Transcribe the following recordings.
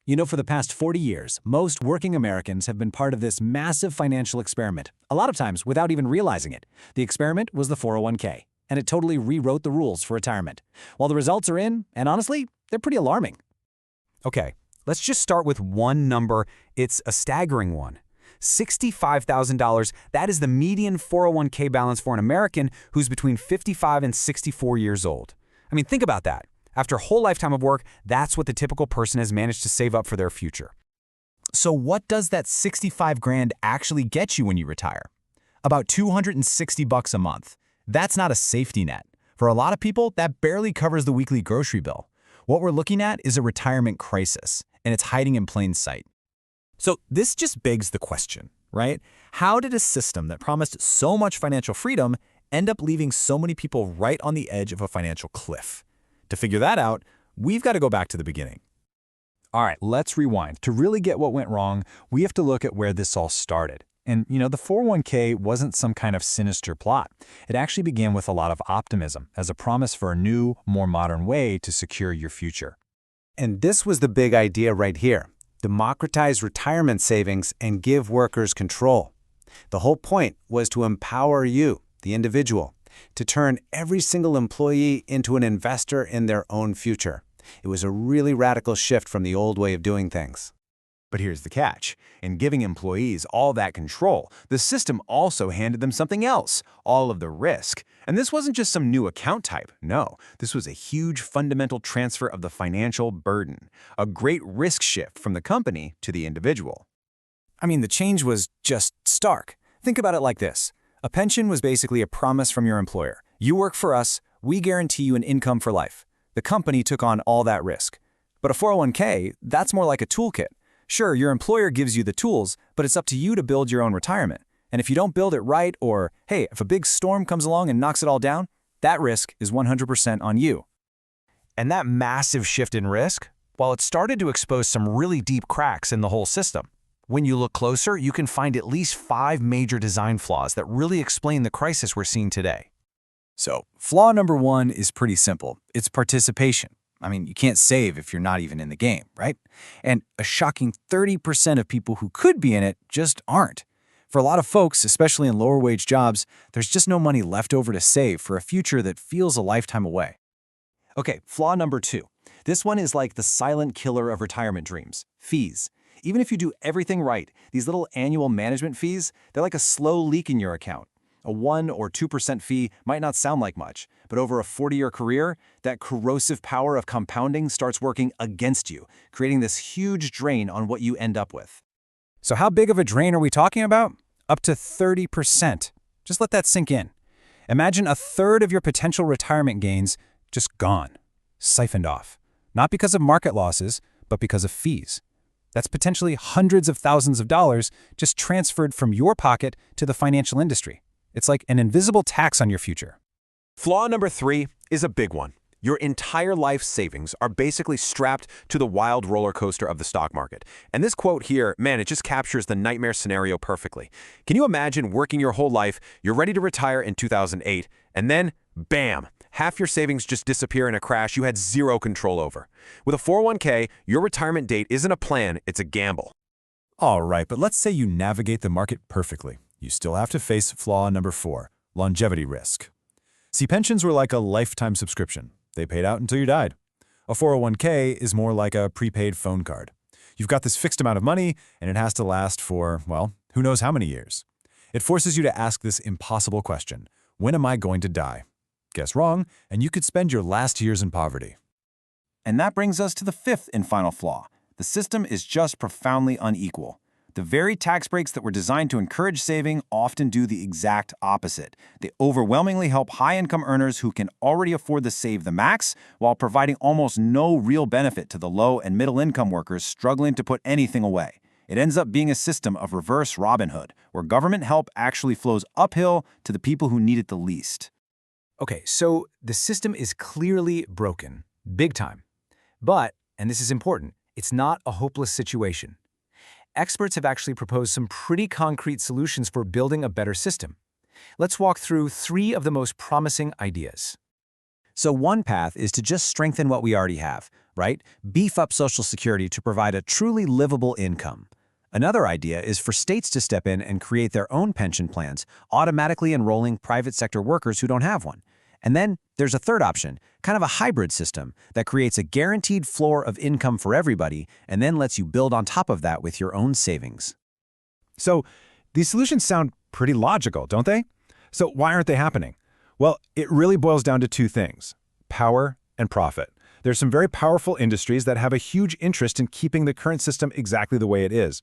For the past 40 years, most working Americans have been part of this massive financial experiment, a lot of times without even realizing it. The experiment was the 401k, and it totally rewrote the rules for retirement. Well, the results are in, and honestly, they're pretty alarming. Okay, let's just start with one number. It's a staggering one. $65,000, that is the median 401k balance for an American who's between 55 and 64 years old. I mean, think about that. After a whole lifetime of work, that's what the typical person has managed to save up for their future. So what does that 65 grand actually get you when you retire? About $260 a month. That's not a safety net. For a lot of people, that barely covers the weekly grocery bill. What we're looking at is a retirement crisis, and it's hiding in plain sight. So this just begs the question, right? How did a system that promised so much financial freedom end up leaving so many people right on the edge of a financial cliff? To figure that out, we've got to go back to the beginning. All right, let's rewind. To really get what went wrong, we have to look at where this all started. And, the 401k wasn't some kind of sinister plot. It actually began with a lot of optimism as a promise for a new, more modern way to secure your future. And this was the big idea right here. Democratize retirement savings and give workers control. The whole point was to empower you, the individual, to turn every single employee into an investor in their own future. It was a really radical shift from the old way of doing things. But here's the catch. In giving employees all that control, the system also handed them something else, all of the risk. And this wasn't just some new account type. No, this was a huge fundamental transfer of the financial burden, a great risk shift from the company to the individual. I mean, the change was just stark. Think about it like this. A pension was basically a promise from your employer. You work for us, we guarantee you an income for life. The company took on all that risk. But a 401k, that's more like a toolkit. Sure, your employer gives you the tools, but it's up to you to build your own retirement. And if you don't build it right, or, hey, if a big storm comes along and knocks it all down, that risk is 100% on you. And that massive shift in risk, well, it started to expose some really deep cracks in the whole system. When you look closer, you can find at least 5 major design flaws that really explain the crisis we're seeing today. So, flaw number 1 is pretty simple. It's participation. I mean, you can't save if you're not even in the game, right? And a shocking 30% of people who could be in it just aren't. For a lot of folks, especially in lower-wage jobs, there's just no money left over to save for a future that feels a lifetime away. Okay, flaw number 2. This one is like the silent killer of retirement dreams: fees. Even if you do everything right, these little annual management fees, they're like a slow leak in your account. A 1 or 2% fee might not sound like much, but over a 40-year career, that corrosive power of compounding starts working against you, creating this huge drain on what you end up with. So how big of a drain are we talking about? Up to 30%. Just let that sink in. Imagine a third of your potential retirement gains just gone, siphoned off. Not because of market losses, but because of fees. That's potentially hundreds of thousands of dollars just transferred from your pocket to the financial industry. It's like an invisible tax on your future. Flaw number 3 is a big one. Your entire life savings are basically strapped to the wild roller coaster of the stock market. And this quote here, man, it just captures the nightmare scenario perfectly. Can you imagine working your whole life, you're ready to retire in 2008, and then, bam, half your savings just disappear in a crash you had zero control over. With a 401k, your retirement date isn't a plan, it's a gamble. All right, but let's say you navigate the market perfectly. You still have to face flaw number 4, longevity risk. See, pensions were like a lifetime subscription. They paid out until you died. A 401k is more like a prepaid phone card. You've got this fixed amount of money, and it has to last for, well, who knows how many years. It forces you to ask this impossible question: when am I going to die? Guess wrong, and you could spend your last years in poverty. And that brings us to the 5th and final flaw. The system is just profoundly unequal. The very tax breaks that were designed to encourage saving often do the exact opposite. They overwhelmingly help high-income earners who can already afford to save the max, while providing almost no real benefit to the low and middle-income workers struggling to put anything away. It ends up being a system of reverse Robin Hood, where government help actually flows uphill to the people who need it the least. Okay, so the system is clearly broken, big time. But, and this is important, it's not a hopeless situation. Experts have actually proposed some pretty concrete solutions for building a better system. Let's walk through 3 of the most promising ideas. So one path is to just strengthen what we already have. right? Beef up Social Security to provide a truly livable income. Another idea is for states to step in and create their own pension plans, automatically enrolling private sector workers who don't have one. And then there's a third option, kind of a hybrid system that creates a guaranteed floor of income for everybody and then lets you build on top of that with your own savings. So these solutions sound pretty logical, don't they? So why aren't they happening? Well, it really boils down to two things: power and profit. There's some very powerful industries that have a huge interest in keeping the current system exactly the way it is.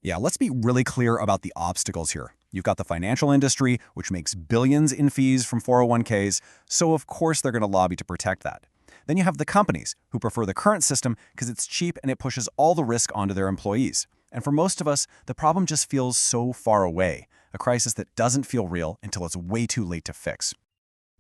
Yeah, let's be really clear about the obstacles here. You've got the financial industry, which makes billions in fees from 401ks, so of course they're going to lobby to protect that. Then you have the companies, who prefer the current system because it's cheap and it pushes all the risk onto their employees. And for most of us, the problem just feels so far away, a crisis that doesn't feel real until it's way too late to fix.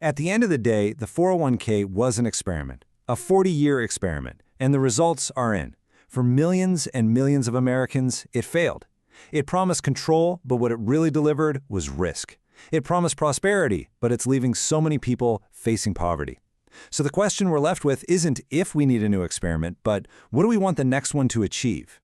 At the end of the day, the 401k was an experiment, a 40-year experiment, and the results are in. For millions and millions of Americans, it failed. It promised control, but what it really delivered was risk. It promised prosperity, but it's leaving so many people facing poverty. So the question we're left with isn't if we need a new experiment, but what do we want the next one to achieve?